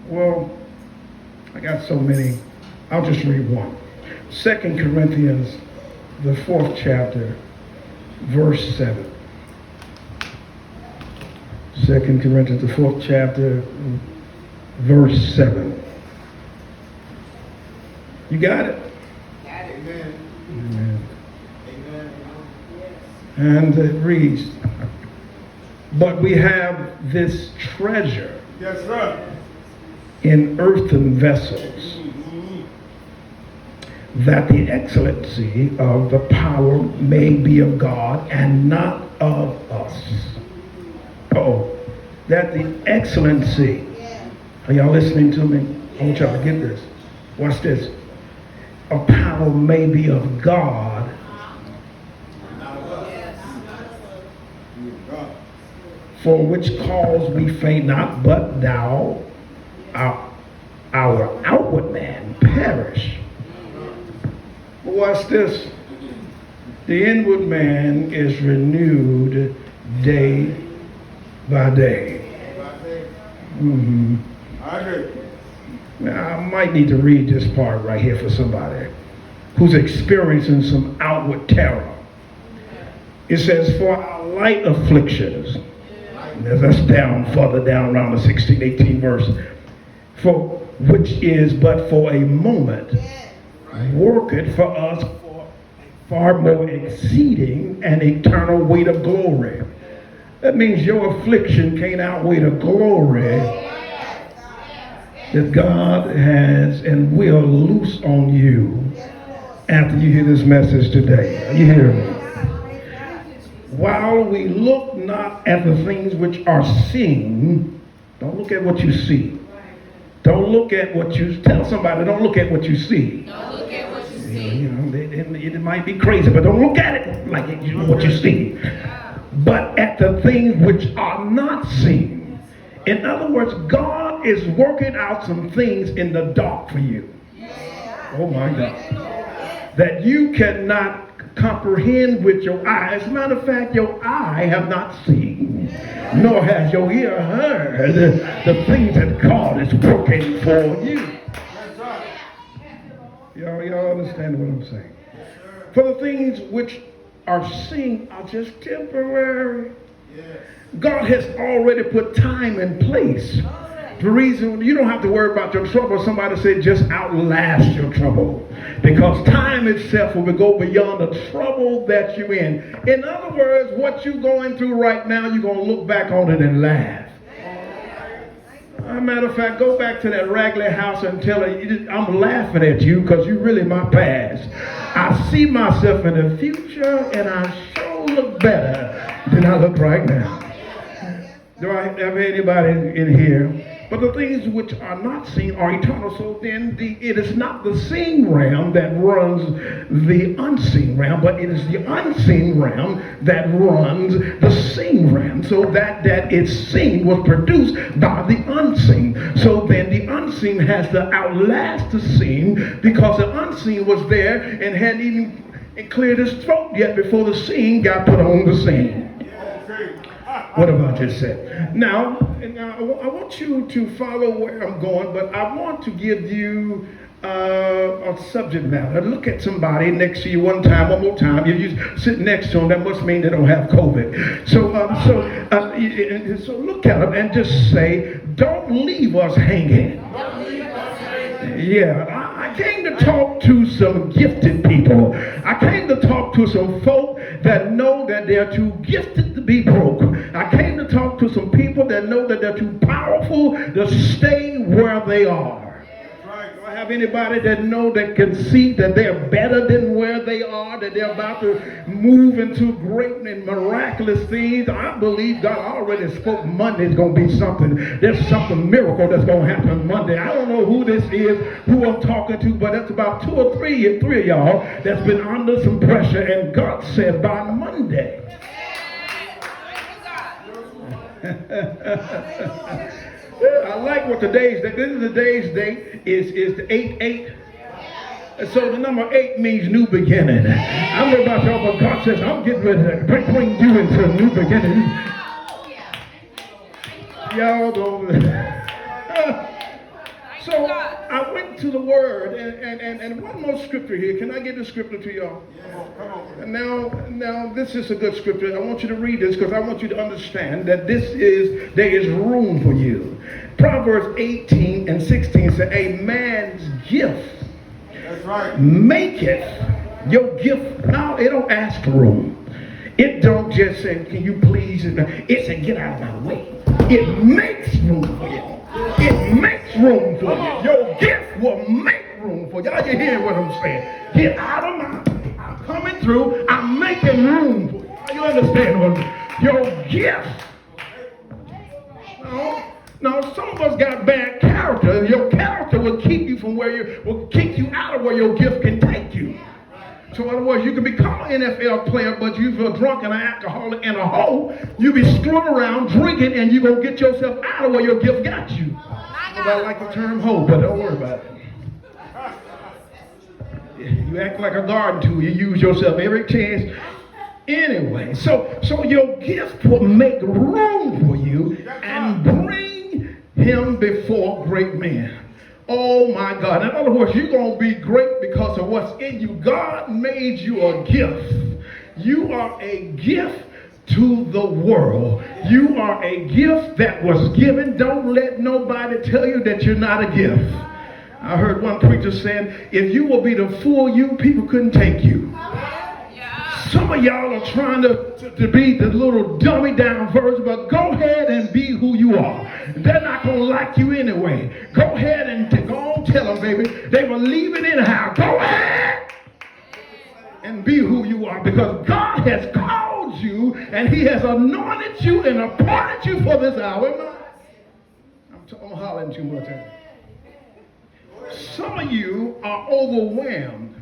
Well, I got so many. I'll just read one. 2 Corinthians, the 4th chapter, verse 7. 2 Corinthians, the 4th chapter, verse 7. You got it? Got it. Amen. Amen. Amen. And it reads, but we have this treasure Yes, sir. in earthen vessels, that the excellency of the power may be of God and not of us. Oh, that the excellency, are y'all listening to me? I want y'all to get this. Watch this. Of power may be of God for which cause we faint not, but thou, our outward man, perish. But watch this. The inward man is renewed day by day. I agree. Now, I might need to read this part right here for somebody who's experiencing some outward terror. It says, for our light afflictions, that's down, further down around the 16, 18 verse, for which is but for a moment, worketh for us for far more exceeding and eternal weight of glory. That means your affliction can't outweigh the glory that God has and will loose on you after you hear this message today. Are you hearing me? While we look not at the things which are seen, don't look at what you see. Don't look at what you, tell somebody, don't look at what you see. Don't look at what you see. You know, it might be crazy, but don't look at it like what you see. But at the things which are not seen. In other words, God is working out some things in the dark for you. Oh my God. That you cannot comprehend with your eyes. As a matter of fact, your eye have not seen, nor has your ear heard the things that God is working for you. Y'all understand what I'm saying? For the things which are seen are just temporary. God has already put time and place. The reason you don't have to worry about your trouble, somebody said just outlast your trouble. Because time itself will go beyond the trouble that you're in. In other words, what you're going through right now, you're going to look back on it and laugh. As a matter of fact, go back to that raggedy house and tell her, I'm laughing at you because you're really my past. I see myself in the future and I sure look better than I look right now. Do I have anybody in here? But the things which are not seen are eternal. So then it is not the seen realm that runs the unseen realm, but it is the unseen realm that runs the seen realm. So that it's seen was produced by the unseen. So then the unseen has to outlast the seen because the unseen was there and hadn't even cleared his throat yet before the seen got put on the scene. What have I just said? Now, I want you to follow where I'm going, but I want to give you a subject matter. Look at somebody next to you one more time. You sit next to them, that must mean they don't have COVID. So look at them and just say, don't leave us hanging. Yeah, I came to talk to some gifted people. I came to talk to some folk that know that they're too gifted to be broke. I came to talk to some people that know that they're too powerful to stay where they are. Do I have anybody that know that can see that they're better than where they are, that they're about to move into great and miraculous things? I believe God already spoke Monday is going to be something. There's something miracle that's going to happen Monday. I don't know who this is, who I'm talking to, but it's about two or three of y'all that's been under some pressure, and God said by Monday. I like what today's date. This is today's date is the 8-8. So the number 8 means new beginning. I don't know about y'all, but God says I'm getting ready to bring you into a new beginning. Y'all don't. I went to the Word, and one more scripture here. Can I get the scripture to y'all? Come on. And now this is a good scripture. I want you to read this because I want you to understand that there is room for you. Proverbs 18 and 16 say, a man's gift That's right. maketh your gift. Now it don't ask for room. It don't just say, can you please? It said, get out of my way. It makes room for you. It makes room for you. Your gift will make room for you. Are you hearing what I'm saying? Get out of my way. I'm coming through. I'm making room for you. Are you understand what your gift? No, some of us got bad character. Your character will keep you from will kick you out of where your gift can take you. So in other words, you can become an NFL player, but you feel drunk and an alcoholic and a hoe. You be screwing around drinking, and you're going to get yourself out of where your gift got you. I like the term hoe, but don't worry about it. You act like a garden tool. You use yourself every chance. Anyway, so your gift will make room for you and bring him before great men. Oh my God. In other words, you're going to be great because of what's in you. God made you a gift. You are a gift to the world. You are a gift that was given. Don't let nobody tell you that you're not a gift. I heard one preacher saying, if you will be the fool you, people couldn't take you. Some of y'all are trying to be the little dummy down version, but go ahead and be who you are. They're not going to like you anyway. Go ahead and go on, tell them, baby. They will leave it anyhow. Go ahead and be who you are, because God has called you and he has anointed you and appointed you for this hour. I'm hollering too much. Some of you are overwhelmed.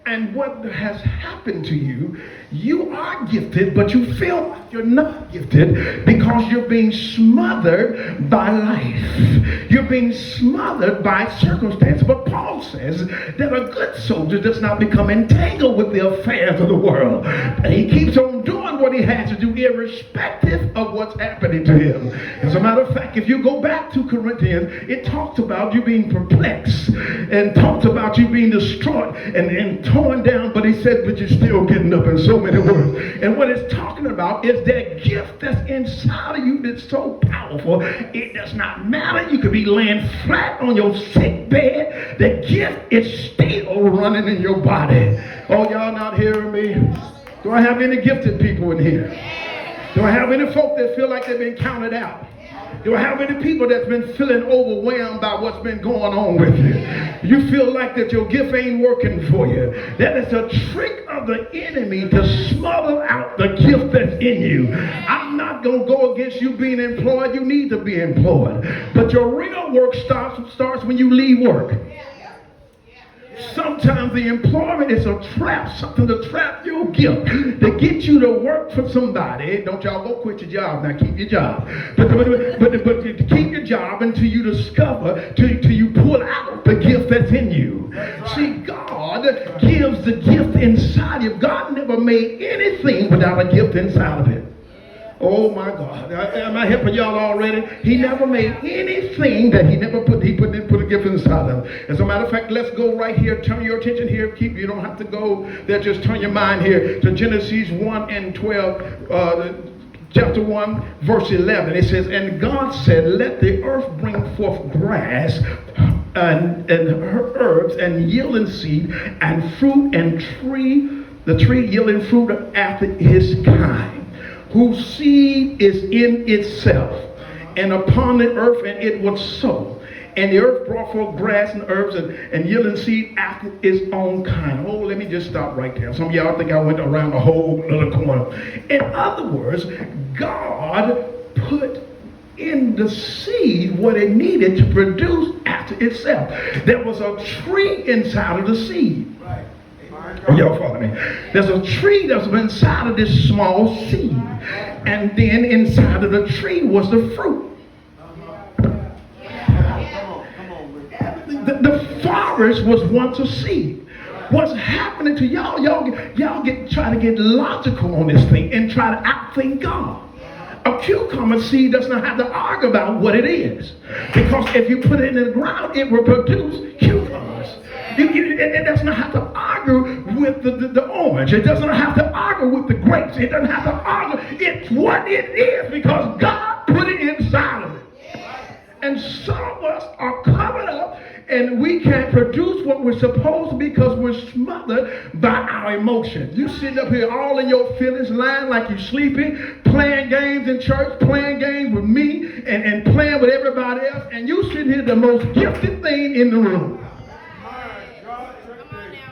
And what has happened to you, you are gifted, but you feel like you're not gifted because you're being smothered by life. You're being smothered by circumstance. But Paul says that a good soldier does not become entangled with the affairs of the world. And he keeps on doing what he has to do irrespective of what's happening to him. As a matter of fact, if you go back to Corinthians, it talks about you being perplexed and talks about you being destroyed and torn down, but he said, but you're still getting up in so many words. And what it's talking about is that gift that's inside of you that's so powerful, it does not matter. You could be laying flat on your sick bed. The gift is still running in your body. Oh, y'all not hearing me? Do I have any gifted people in here? Do I have any folk that feel like they've been counted out? Do I have any people that's been feeling overwhelmed by what's been going on with you? You feel like that your gift ain't working for you. That is a trick of the enemy to smother out the gift that's in you. I'm not going to go against you being employed. You need to be employed. But your real work starts when you leave work. Sometimes the employment is a trap, something to trap your gift, to get you to work for somebody. Don't y'all go quit your job. Now keep your job. But to keep your job until you discover, till you pull out the gift that's in you. See, God gives the gift inside you. God never made anything without a gift inside of it. Oh my God. Am I helping y'all already? He never made anything that he never put a gift inside of. As a matter of fact, let's go right here. Turn your attention here. You don't have to go there. Just turn your mind here to Genesis 1 and 12. Chapter 1, verse 11. It says, and God said, let the earth bring forth grass and her herbs and yielding seed and fruit and the tree yielding fruit after his kind, whose seed is in itself, and upon the earth, and it was so. And the earth brought forth grass and herbs and yielding seed after its own kind. Oh, let me just stop right there. Some of y'all think I went around the whole other corner. In other words, God put in the seed what it needed to produce after itself. There was a tree inside of the seed. Right. Oh, y'all follow me? There's a tree that's inside of this small seed. And then inside of the tree was the fruit. The forest was once a seed. What's happening to y'all? Y'all try to get logical on this thing and try to outthink God. A cucumber seed does not have to argue about what it is. Because if you put it in the ground, it will produce cucumbers. It does not have to argue with the orange. It doesn't have to argue with the grapes. It doesn't have to argue. It's what it is because God put it inside of it. And some of us are covered up and we can't produce what we're supposed to because we're smothered by our emotions. You sitting up here all in your feelings, lying like you're sleeping, playing games in church, playing games with me, and playing with everybody else, and you sitting here the most gifted thing in the room.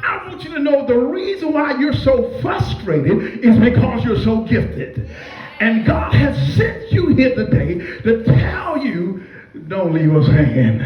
I want you to know the reason why you're so frustrated is because you're so gifted. And God has sent you here today to tell you, don't leave us hanging.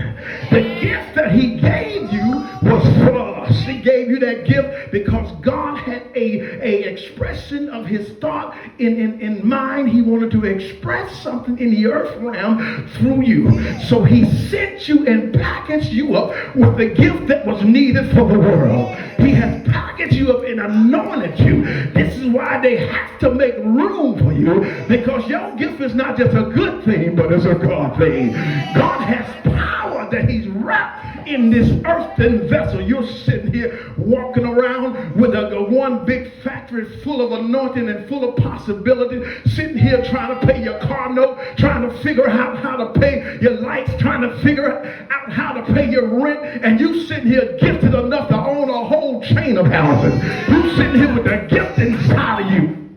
The gift that he gave you was for us. He gave you that gift because God had a expression of his thought in mind. He wanted to express something in the earth realm through you. So he sent you and packaged you up with the gift that was needed for the world. He has packaged you up and anointed you. This is why they have to make room for you, because your gift is not just a good thing, but it's a God thing. God has power that he's wrapped in this earthen vessel. You're sitting here walking around with one big factory full of anointing and full of possibility, sitting here trying to pay your car note, trying to figure out how to pay your lights, trying to figure out how to pay your rent, and you sitting here gifted enough to own a whole chain of houses. You sitting here with the gift inside of you.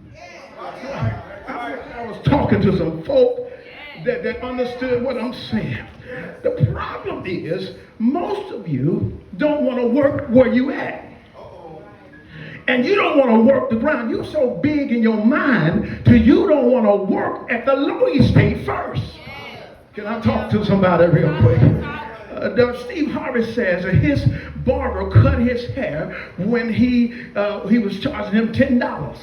I was talking to some folk that understood what I'm saying. The problem is most of you don't want to work where you at. And you don't want to work the ground. You're so big in your mind till you don't want to work at the low estate first. Can I talk to somebody real quick? Steve Harvey says that his barber cut his hair when he was charging him $10.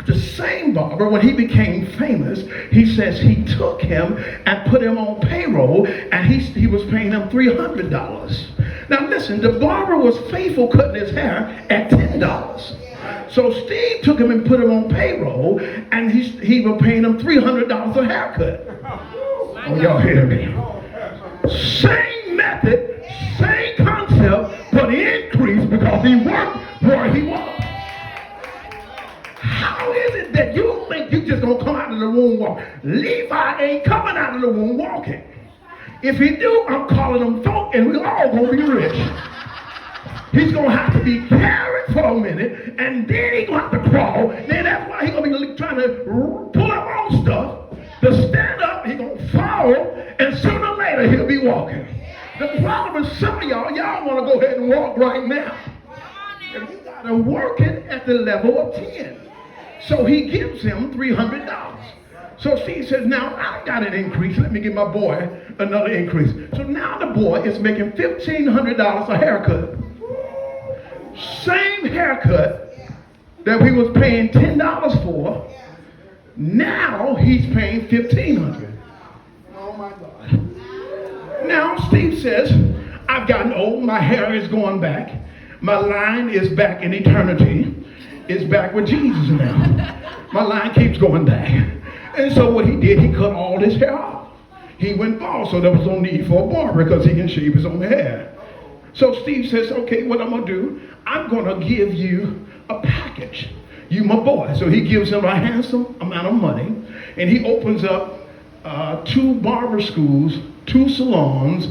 The same barber, when he became famous, he says he took him and put him on payroll, and he was paying him $300. Now listen, the barber was faithful cutting his hair at $10. So Steve took him and put him on payroll, and he was paying him $300 a haircut. Oh, y'all hear me? Same method, same concept, but increased because he worked where he was. How is it that you think you just gonna come out of the womb walking? Levi ain't coming out of the womb walking. If he do, I'm calling him folk and we all gonna be rich. He's gonna have to be carried for a minute and then he's gonna have to crawl. Then that's why he's gonna be trying to pull up on stuff. To stand up, he's gonna fall, and sooner or later he'll be walking. The problem is some of y'all wanna go ahead and walk right now. And you gotta work it at the level of 10. So he gives him $300. So Steve says, now I got an increase. Let me give my boy another increase. So now the boy is making $1,500 a haircut. Same haircut that we was paying $10 for. Now he's paying $1,500. Oh my God. Now Steve says, I've gotten old. My hair is going back. My line is back in eternity. It's back with Jesus now. My line keeps going back. And so what he did, he cut all his hair off. He went bald, so there was no need for a barber because he can shave his own hair. So Steve says, okay, what I'm going to do, I'm going to give you a package. You my boy. So he gives him a handsome amount of money, and he opens up 2 barber schools, 2 salons,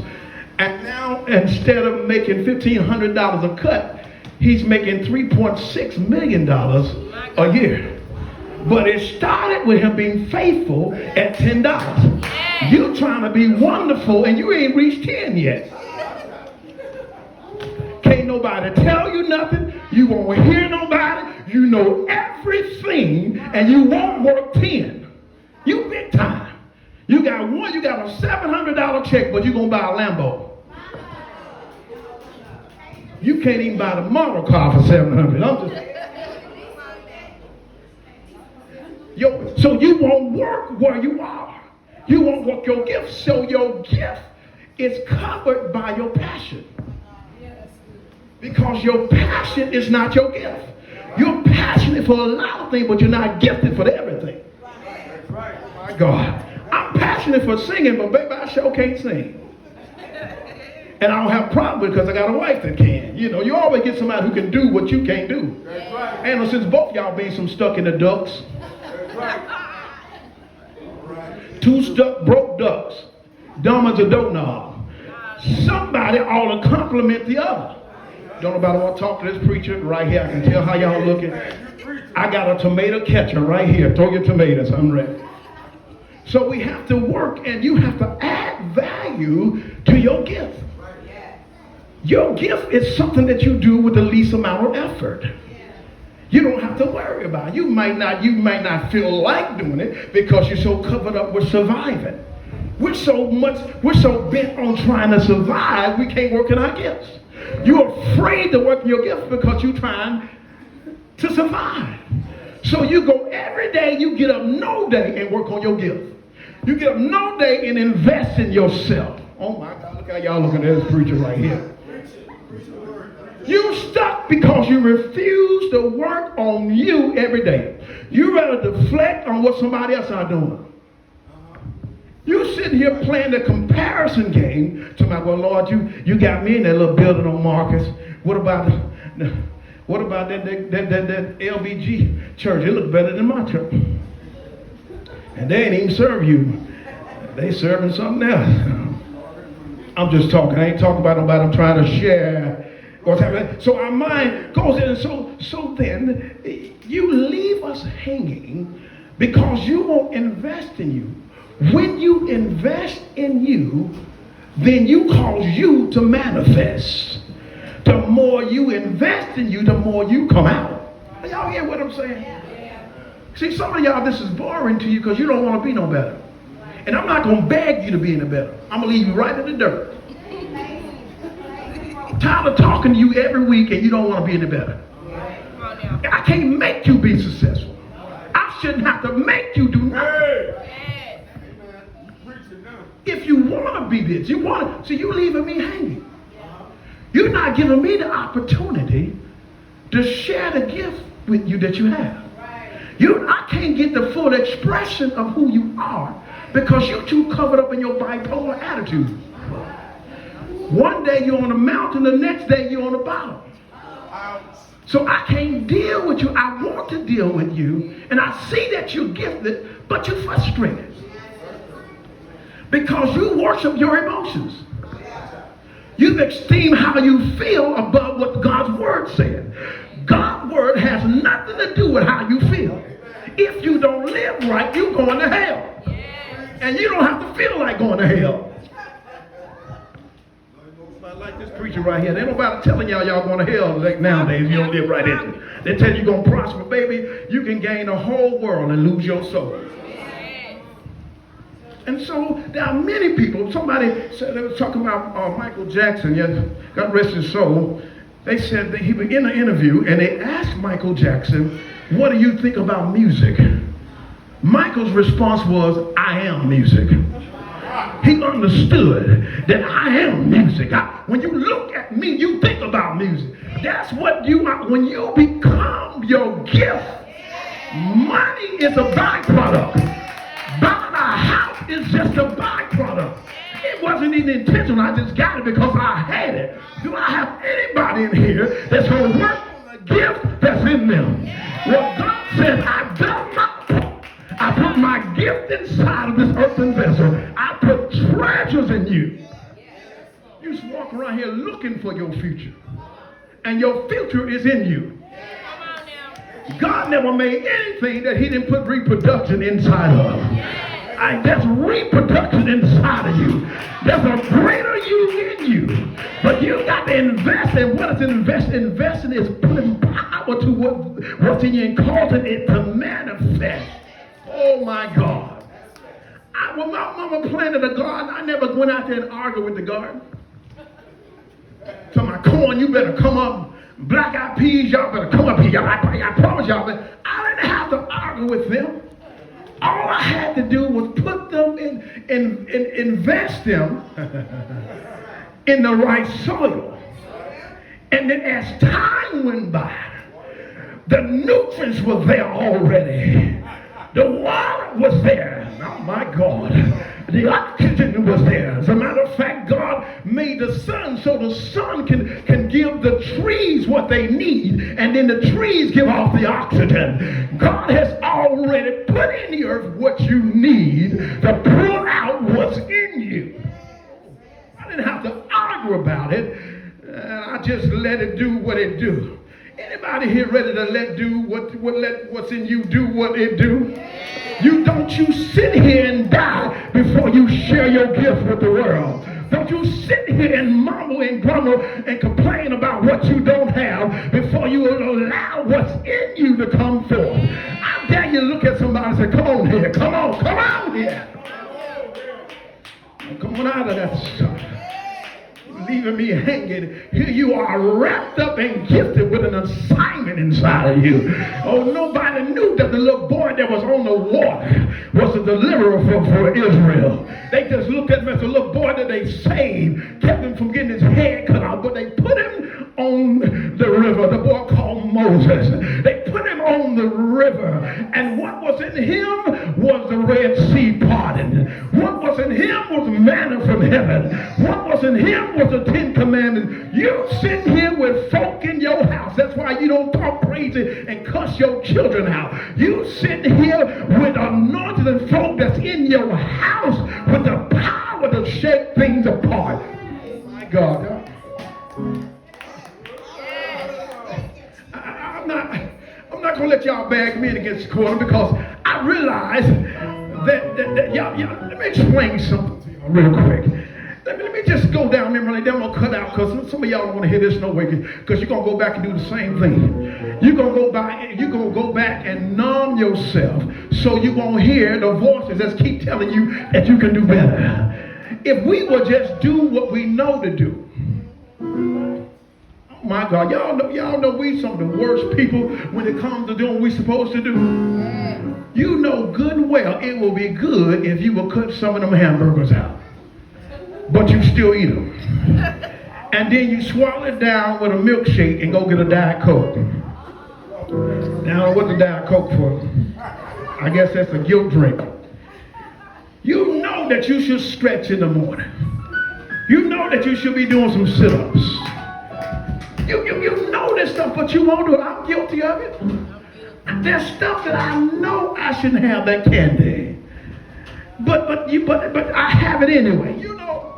and now instead of making $1,500 a cut, he's making $3.6 million a year. But it started with him being faithful at $10. You trying to be wonderful and you ain't reached 10 yet. Can't nobody tell you nothing. You won't hear nobody. You know everything and you won't work 10. You big time. You got a $700 check, but you're going to buy a Lambo. You can't even buy the model car for $700. So you won't work where you are. You won't work your gift. So your gift is covered by your passion. Because your passion is not your gift. You're passionate for a lot of things, but you're not gifted for everything. That's right. my God. I'm passionate for singing, but baby, I sure can't sing. And I don't have a problem because I got a wife that can. You know, you always get somebody who can do what you can't do. That's right. And since both y'all been some stuck in the ducks. That's right. Two stuck broke ducks. Dumb as a doorknob. Somebody ought to compliment the other. Don't nobody want to talk to this preacher right here. I can tell how y'all looking. I got a tomato catcher right here. Throw your tomatoes. I'm ready. So we have to work, and you have to add value to your gift. Your gift is something that you do with the least amount of effort. You don't have to worry about it. You might not feel like doing it because you're so covered up with surviving. We're so bent on trying to survive, we can't work in our gifts. You're afraid to work in your gifts because you're trying to survive. So you go every day, you get up no day and work on your gift. You get up no day and invest in yourself. Oh my God, look how y'all looking at this preacher right here. You stuck because you refuse to work on you every day. You rather deflect on what somebody else are doing. You sitting here playing the comparison game to my, well, Lord, you got me in that little building on Marcus. What about that LBG church? It look better than my church. And they ain't even serve you. They serving something else. I'm just talking. I ain't talking about nobody. I'm trying to share what's happening. So our mind goes in. And so then you leave us hanging because you won't invest in you. When you invest in you, then you cause you to manifest. The more you invest in you, the more you come out. Y'all hear what I'm saying? See, some of y'all, this is boring to you because you don't want to be no better. And I'm not going to beg you to be any better. I'm going to leave you right in the dirt. I'm tired of talking to you every week and you don't want to be any better. I can't make you be successful. I shouldn't have to make you do nothing. If you want to be this, so you leaving me hanging. You're not giving me the opportunity to share the gift with you that you have. I can't get the full expression of who you are because you're too covered up in your bipolar attitude. One day you're on the mountain, the next day you're on the bottom. So I can't deal with you. I want to deal with you, and I see that you're gifted, but you're frustrated. Because you worship your emotions. You esteem how you feel above what God's word said. God's word has nothing to do with how you feel. If you don't live right, you're going to hell. And you don't have to feel like going to hell. I like this preacher right here. Ain't nobody telling y'all going to hell like nowadays. You don't live right in it. They tell you you're going to prosper. Baby, you can gain the whole world and lose your soul. And so there are many people. Somebody said, they were talking about Michael Jackson. Yes, God rest his soul. They said that he was in an interview and they asked Michael Jackson, what do you think about music? Michael's response was, I am music. He understood that I am music. When you look at me, you think about music. That's what you are. When you become your gift, money is a byproduct. Buying a house is just a byproduct. It wasn't even intentional. I just got it because I had it. Do I have anybody in here that's going to work on the gift that's in them? Well, God said, I've done my part. I put my gift inside of this earthen vessel. I put treasures in you. You just walk around here looking for your future. And your future is in you. God never made anything that he didn't put reproduction inside of. There's reproduction inside of you. There's a greater you in you. But you got to invest in what is investing is putting power to what's in you and causing it to manifest. Oh my God. When my mama planted a garden, I never went out there and argued with the garden. So my corn, you better come up. Black-eyed peas, y'all better come up here. I promise y'all, but I didn't have to argue with them. All I had to do was put them invest them in the right soil. And then as time went by, the nutrients were there already. The water was there. I'm My God. The oxygen was there. As a matter of fact, God made the sun so the sun can give the trees what they need, and then the trees give off the oxygen. God has already put in the earth what you need to pull out what's in you. I didn't have to argue about it. I just let it do what it do. Anybody here ready to let what's in you do what it do? You sit here and die before you share your gift with the world. Don't you sit here and mumble and grumble and complain about what you don't have before you allow what's in you to come forth. I dare you look at somebody and say, come on here, come on here. Come on out of that stuff. Leaving me hanging. Here you are wrapped up and gifted with an assignment inside of you. Oh, nobody knew that the little boy that was on the water was the deliverer for Israel. They just looked at him as a little boy that they saved, kept him from getting his head cut off, but they put him on the river, the boy called Moses. They put him on the river, and what was in him was the Red Sea parted. What was in him was manna from heaven. What was in him was the Ten Commandments. You sit here with folk in your house. That's why you don't talk crazy and cuss your children out. You sit here with anointed folk that's in your house with the power to shake things apart. My God. I'm not going to let y'all bag me in against the corner, because I realize that y'all, let me explain something to y'all real quick. Let me just go down memory lane. Then I'm going to cut out, because some of y'all don't want to hear this no way, because you're going to go back and do the same thing. You're going to go back and numb yourself, so you won't hear the voices that keep telling you that you can do better. If we would just do what we know to do. Oh my God, y'all know we some of the worst people when it comes to doing what we're supposed to do. You know good and well it will be good if you will cut some of them hamburgers out, but you still eat them. And then you swallow it down with a milkshake and go get a Diet Coke. Now, what's the Diet Coke for? I guess that's a guilt drink. You know that you should stretch in the morning. You know that you should be doing some sit-ups. You know this stuff, but you won't do it. I'm guilty of it. There's stuff that I know I shouldn't have that candy. But I have it anyway. You know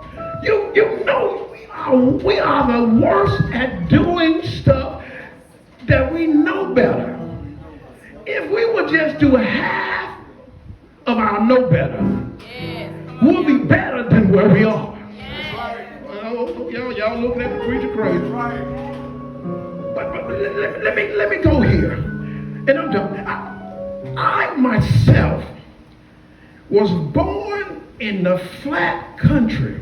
we are the worst at doing stuff that we know better. If we would just do half of our know better, we'll be better than where we are. Y'all looking at the preacher crazy. But let me go here. And I'm done. I myself was born in the flat country.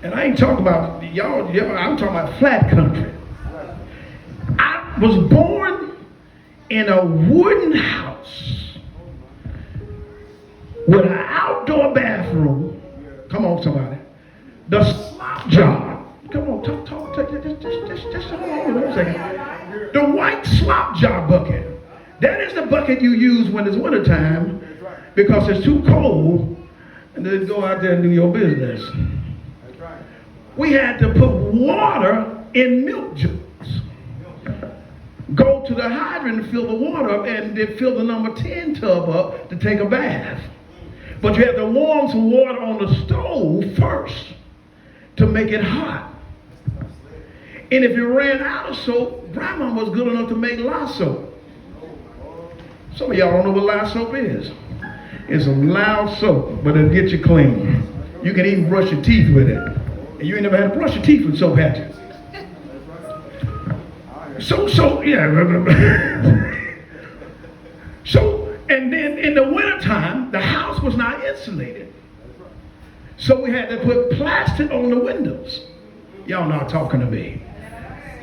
And I ain't talking about y'all, I'm talking about flat country. I was born in a wooden house with an outdoor bathroom. Come on, somebody. The slop job. Come on, talk, just hold on a second. The white slop job bucket. That is the bucket you use when it's wintertime because it's too cold, and then go out there and do your business. We had to put water in milk jugs. Go to the hydrant and fill the water up, and then fill the number 10 tub up to take a bath. But you had to warm some water on the stove first to make it hot. And if you ran out of soap, grandma was good enough to make lye soap. Some of y'all don't know what lye soap is. It's a loud soap, but it'll get you clean. You can even brush your teeth with it. And you ain't never had to brush your teeth with soap, had you? And then in the wintertime, the house was not insulated. So we had to put plastic on the windows. Y'all not talking to me.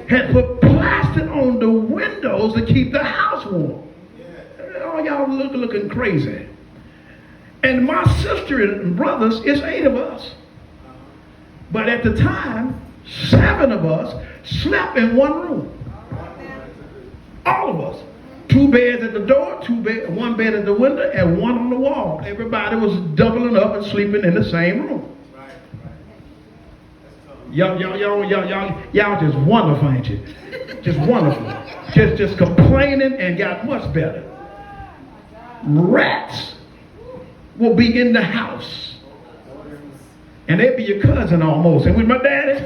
Had to put plastic on the windows to keep the house warm. Oh, y'all looking crazy. And my sister and brothers, it's 8 of us. But at the time, 7 of us slept in one room. All of us. 2 beds at the door, one bed at the window, and one on the wall. Everybody was doubling up and sleeping in the same room. Y'all just wonderful, ain't you? Just wonderful. Just complaining and got much better. Rats will be in the house. And they'd be your cousin almost. And with my daddy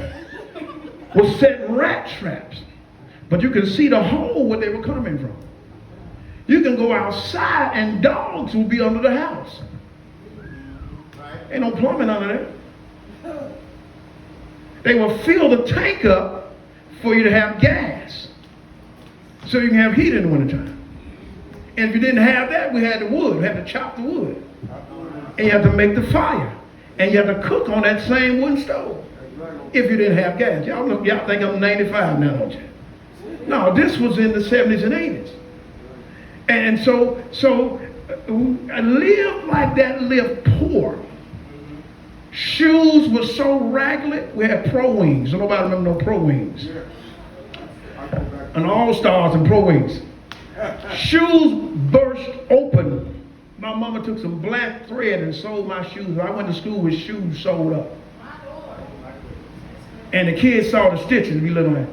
was setting rat traps. But you can see the hole where they were coming from. You can go outside and dogs will be under the house. Ain't no plumbing under there. They will fill the tank up for you to have gas. So you can have heat in the wintertime. And if you didn't have that, we had the wood. We had to chop the wood. And you have to make the fire. And you have to cook on that same wooden stove. If you didn't have gas. Y'all think I'm 95 now, don't you? No, this was in the 70s and 80s. And so live like that, live poor. Shoes were so raggedy, we had Pro Wings. Nobody remember no Pro Wings. And All Stars and Pro Wings. Shoes burst open. My mama took some black thread and sewed my shoes. I went to school with shoes sewed up. And the kids saw the stitches and be looking like,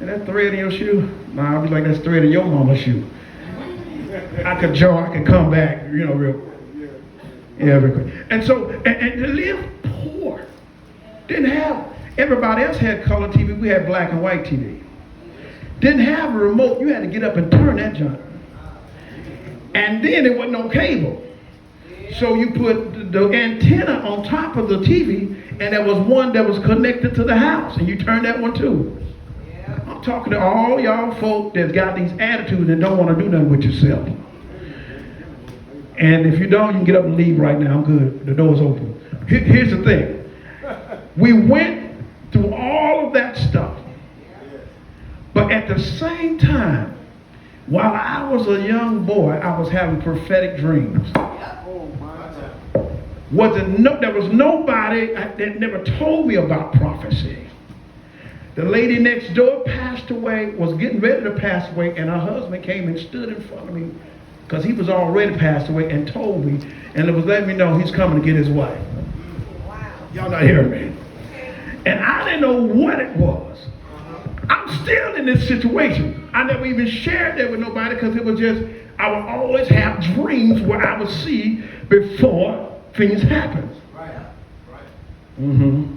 is that thread in your shoe? Nah, I'll be like, that's thread in your mama's shoe. I could come back, real quick. And so, and to live poor. Didn't have, everybody else had color TV. We had black and white TV. Didn't have a remote. You had to get up and turn that junk. And then there wasn't no cable. So you put the antenna on top of the TV, and there was one that was connected to the house, and you turned that one too. I'm talking to all y'all folk that's got these attitudes and don't want to do nothing with yourself. And if you don't, you can get up and leave right now. I'm good. The door's open. Here's the thing. We went through all of that stuff. But at the same time, while I was a young boy, I was having prophetic dreams. There was nobody that never told me about prophecy. The lady next door passed away, was getting ready to pass away, and her husband came and stood in front of me because he was already passed away and told me, and it was letting me know he's coming to get his wife. Wow. Y'all not hearing me? And I didn't know what it was. I'm still in this situation. I never even shared that with nobody because it was just, I would always have dreams where I would see before things happen. Mm-hmm.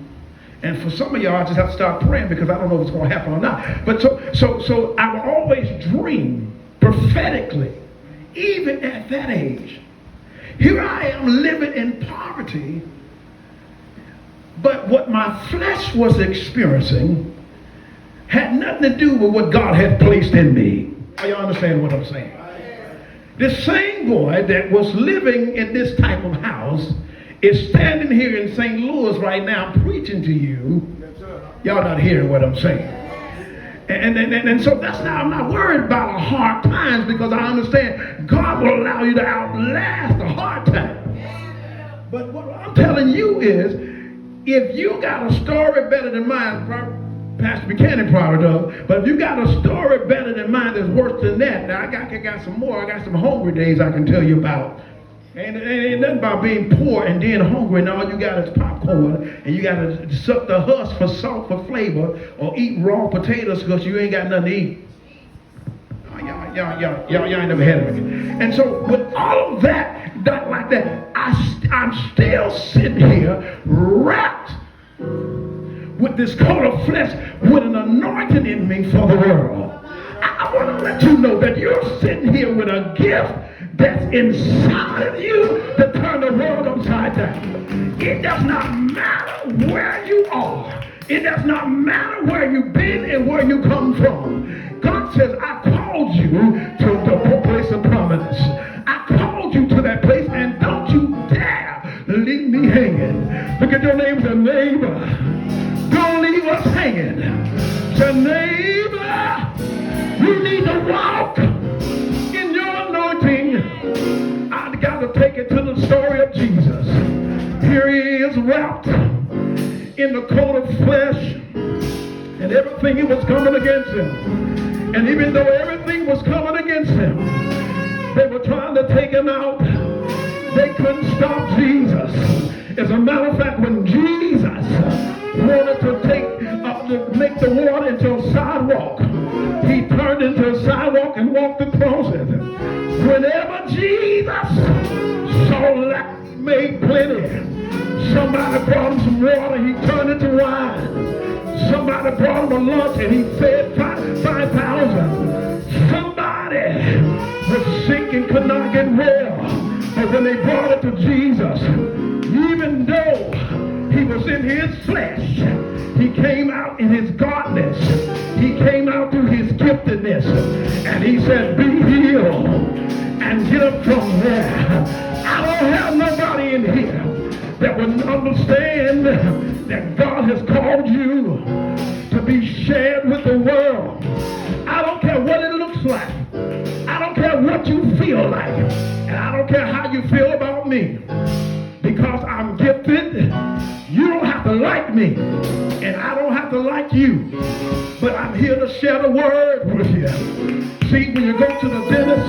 And for some of y'all, I just have to start praying because I don't know if it's going to happen or not. But so I would always dream prophetically, even at that age. Here I am living in poverty, but what my flesh was experiencing had nothing to do with what God had placed in me. Y'all understand what I'm saying? This same boy that was living in this type of house is standing here in St. Louis right now preaching to you. Y'all not hearing what I'm saying. And so that's now I'm not worried about the hard times because I understand God will allow you to outlast the hard times. But what I'm telling you is, if you got a story better than mine, Pastor Buchanan probably does, but if you got a story better than mine that's worse than that, now I got some more. I got some hungry days I can tell you about. And it ain't nothing about being poor and being hungry and all you got is popcorn and you got to suck the husk for salt for flavor or eat raw potatoes because you ain't got nothing to eat. Y'all ain't never had it. And so with all of that, like that, I'm still sitting here wrapped with this coat of flesh with an anointing in me for the world. I want to let you know that you're sitting here with a gift that's inside of you to turn the world upside down. It does not matter where you are. It does not matter where you've been and where you come from. God says, I called you to the place of prominence. I called you to that place, and don't you dare leave me hanging. Look at your neighbor. Don't leave us hanging. Say, neighbor, you need to walk in your anointing. I got to take it to the story of Jesus. Here he is wrapped in the coat of flesh and everything he was coming against him. And even though everything was coming against him, they were trying to take him out, they couldn't stop Jesus. As a matter of fact, when Jesus wanted to make the water into a sidewalk, he turned into a sidewalk and walked across it. Whenever Jesus saw lack made plenty, somebody brought him some water, he turned it to wine. Somebody brought him a lunch and he fed 5,000. Somebody was sick and could not get well. But when they brought it to Jesus, even though he was in his flesh, he came out in his godness. He came out through his giftedness. And he said, be healed and get up from there. I don't have nobody in here that would understand that God has called you to be shared with the world. I don't care what it looks like. I don't care what you feel like. And I don't care how you feel about me. Because I'm gifted, you don't have to like me. And I don't have to like you. But I'm here to share the word with you. See, when you go to the dentist,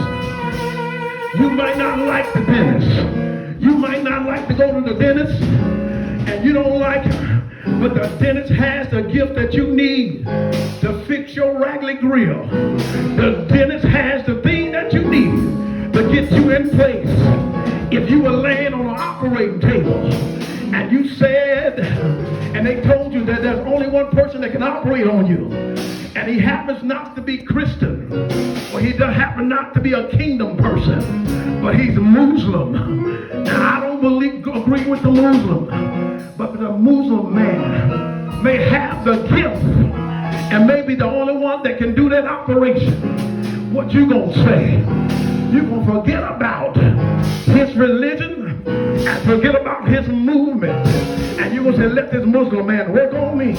you might not like the dentist. You might not like to go to the dentist, and you don't like him. But the dentist has the gift that you need to fix your raggedy grill. The dentist has the thing that you need to get you in place. If you were laying on an operating table and you said, and they told you that there's only one person that can operate on you, and he happens not to be Christian, or he does happen not to be a kingdom person, but he's a Muslim. And I don't agree with the Muslim, but the Muslim man may have the gift and may be the only one that can do that operation. What you gonna say? You gonna forget about his religion and forget about his movement, and you gonna say, let this Muslim man work on me.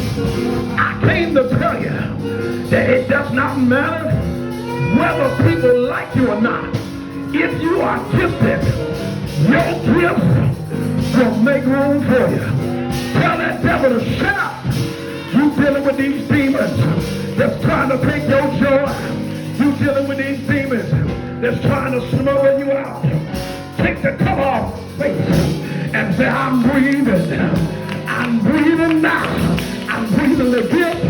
I came to tell you that it does not matter whether people like you or not. If you are gifted, your gift will make room for you. Tell that devil to shut up. You dealing with these demons that's trying to take your joy. You dealing with these demons that's trying to smother you out. Take the cover off face and say, I'm breathing. I'm breathing now. I'm breathing the gift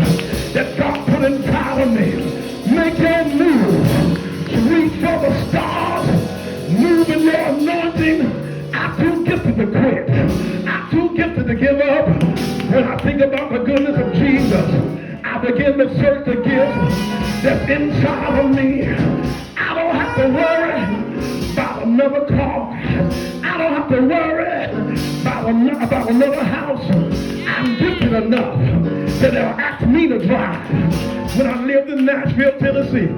that God put inside of me. Make your move. Reach for the stars. Move in your anointing. I'm too gifted to quit. I'm too gifted to give up. When I think about the goodness of Jesus, I begin to search the gift that's inside of me. I don't have to worry about another car. I don't have to worry about another house. I'm gifted enough that they'll ask me to drive. When I lived in Nashville, Tennessee,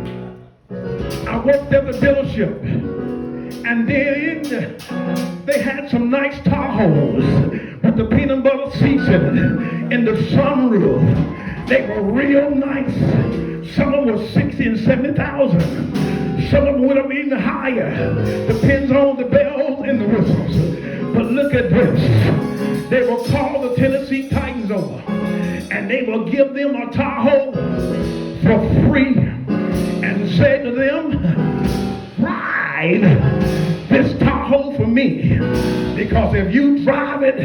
I worked at the dealership, and then they had some nice Tahoes with the peanut butter seats in the sunroof. They were real nice. Some of them were 60 and 70,000. Some of them would have been even higher. Depends on the bells and the whistles. But look at this. They will call the Tennessee Titans over, and they will give them a Tahoe for free and say to them, ride this Tahoe for me, because if you drive it,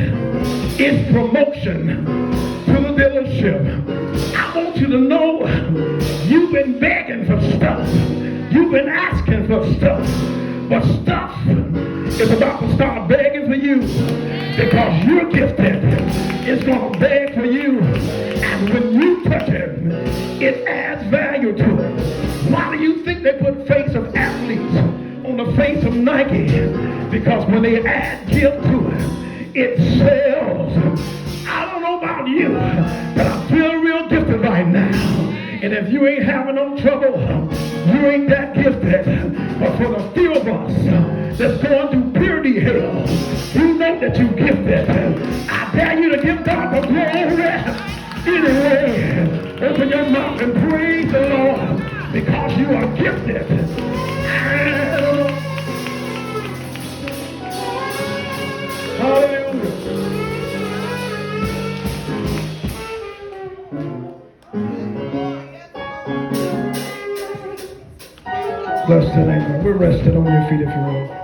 it's promotion to the dealership. I want you to know you've been begging for stuff. You've been asking for stuff. But stuff is about to start begging for you, because you're gifted. It's going to beg for you. And when you touch it, it adds value to it. Why do you think they put face of athletes on the face of Nike? Because when they add gift to it, it sells. I don't know about you, but I feel real gifted right now. And if you ain't having no trouble, you ain't that gifted. But for the few of us that's going through purity hell, you know that you're gifted. I dare you to give God the glory. Anyway, open your mouth and praise the Lord, because you are gifted. Hallelujah. rest it on your feet if you will.